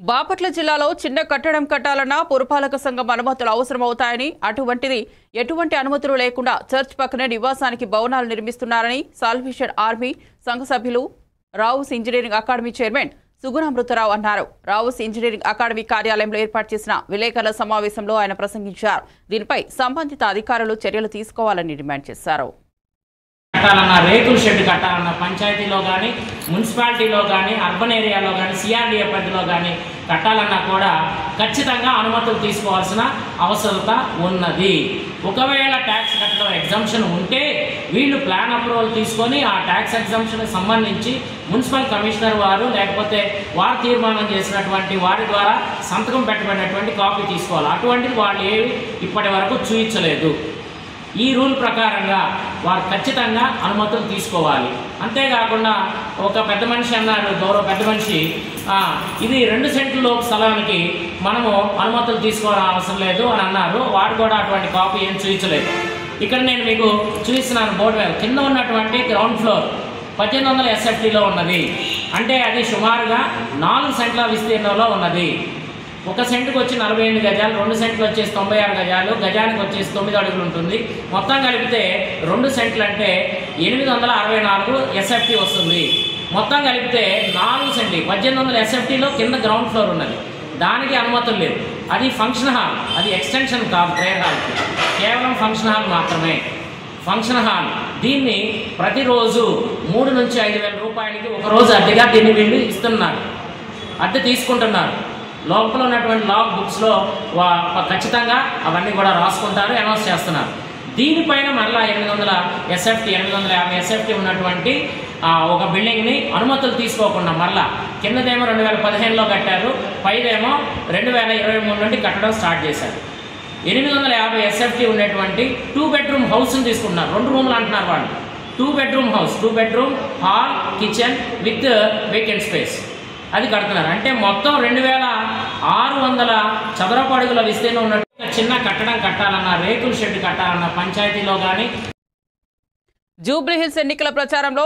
బాపట్ల జిల్లాలో చిన్న కట్టడం కట్టాలన్నా పురపాలక సంఘం అనుమతులు అవసరమవుతాయని అటువంటిది ఎటువంటి అనుమతులు లేకుండా చర్చ్ పక్కనే నివాసానికి భవనాలు నిర్మిస్తున్నారని సాల్వేషన్ ఆర్మీ సంఘ సభ్యులు రావుస్ ఇంజనీరింగ్ అకాడమీ చైర్మన్ సుగుణామృతరావు అన్నారు. రావుస్ ఇంజనీరింగ్ అకాడమీ కార్యాలయంలో ఏర్పాటు చేసిన విలేకరుల సమావేశంలో ఆయన ప్రసంగించారు. దీనిపై సంబంధిత అధికారులు చర్యలు తీసుకోవాలని డిమాండ్ చేశారు. కట్టాలన్నా రేకుల షెడ్ కట్టాలన్నా పంచాయతీలో కానీ మున్సిపాలిటీలో కానీ అర్బన్ ఏరియాలో కానీ సిఆర్డీఏ పరిధిలో కానీ కట్టాలన్నా కూడా ఖచ్చితంగా అనుమతులు తీసుకోవాల్సిన అవసరత ఉన్నది. ఒకవేళ ట్యాక్స్ కట్టడం ఎగ్జంప్షన్ ఉంటే వీళ్ళు ప్లాన్ అప్రూవల్ తీసుకొని ఆ ట్యాక్స్ ఎగ్జంప్షన్కి సంబంధించి మున్సిపల్ కమిషనర్ వారు లేకపోతే వారు తీర్మానం చేసినటువంటి వారి ద్వారా సంతకం పెట్టబడినటువంటి కాపీ తీసుకోవాలి. అటువంటిది వాళ్ళు ఏవి ఇప్పటి వరకు చూపించలేదు. ఈ రూల్ ప్రకారంగా వారు ఖచ్చితంగా అనుమతులు తీసుకోవాలి. అంతేకాకుండా ఒక పెద్ద మనిషి అన్నారు, గౌరవ పెద్ద మనిషి, ఇది 2 సెంట్ల స్థలానికి మనము అనుమతులు తీసుకోవాలని అవసరం లేదు అని అన్నారు. వారు కూడా అటువంటి కాపీ ఏం చూపించలేదు. ఇక్కడ నేను మీకు చూపిస్తున్నాను బోర్డు మీద కింద ఉన్నటువంటి గ్రౌండ్ ఫ్లోర్ 1800 SFTలో ఉన్నది. అంటే అది సుమారుగా 4 సెంట్ల విస్తీర్ణంలో ఉన్నది. 1 సెంటుకు వచ్చి 48 గజాలు, 2 సెంట్లు వచ్చేసి 96 గజాలు, గజానికి వచ్చేసి 9 అడుగులు ఉంటుంది. మొత్తం కలిపితే 2 సెంట్లు అంటే 864 SFT వస్తుంది. మొత్తం కలిపితే 4 సెంట్లు 1800 SFTలో కింద గ్రౌండ్ ఫ్లోర్ ఉన్నది. దానికి అనుమతులు లేవు. అది ఫంక్షన్ హాల్, అది ఎక్స్టెన్షన్ కాదు ప్రేయర్ హాల్కి, కేవలం ఫంక్షన్ హాల్ మాత్రమే. ఫంక్షన్ హాల్ దీన్ని ప్రతిరోజు 3 నుంచి 5,000 రూపాయలకి ఒకరోజు అద్దెగా దీన్ని వీళ్ళు ఇస్తున్నారు, అద్దె తీసుకుంటున్నారు. లోపల ఉన్నటువంటి లాగ్ బుక్స్లో ఖచ్చితంగా అవన్నీ కూడా రాసుకుంటారు, అనౌన్స్ చేస్తున్నారు. దీనిపైన మరలా 800 SFT 850 SFT ఉన్నటువంటి ఒక బిల్డింగ్ని అనుమతులు తీసుకోకుండా మరలా కిందదేమో 2015లో కట్టారు, పైదేమో 2023 నుండి కట్టడం స్టార్ట్ చేశారు. 850 SFT ఉండేటువంటి 2 బెడ్రూమ్ హౌస్ని తీసుకుంటున్నారు. 2 రూములు అంటున్నారు వాళ్ళు. 2 bedroom house, 2 bedroom hall, kitchen with vacant space అది కడుతున్నారు. అంటే మొత్తం 2600 చదరపు అడుగుల విస్తీర్ణం ఉన్నట్టు చిన్న కట్టడం కట్టాలన్నా రేకుల షెడ్ కట్టాలన్నా పంచాయతీలో కానీ. జూబ్లీహిల్స్ ఎన్నికల ప్రచారంలో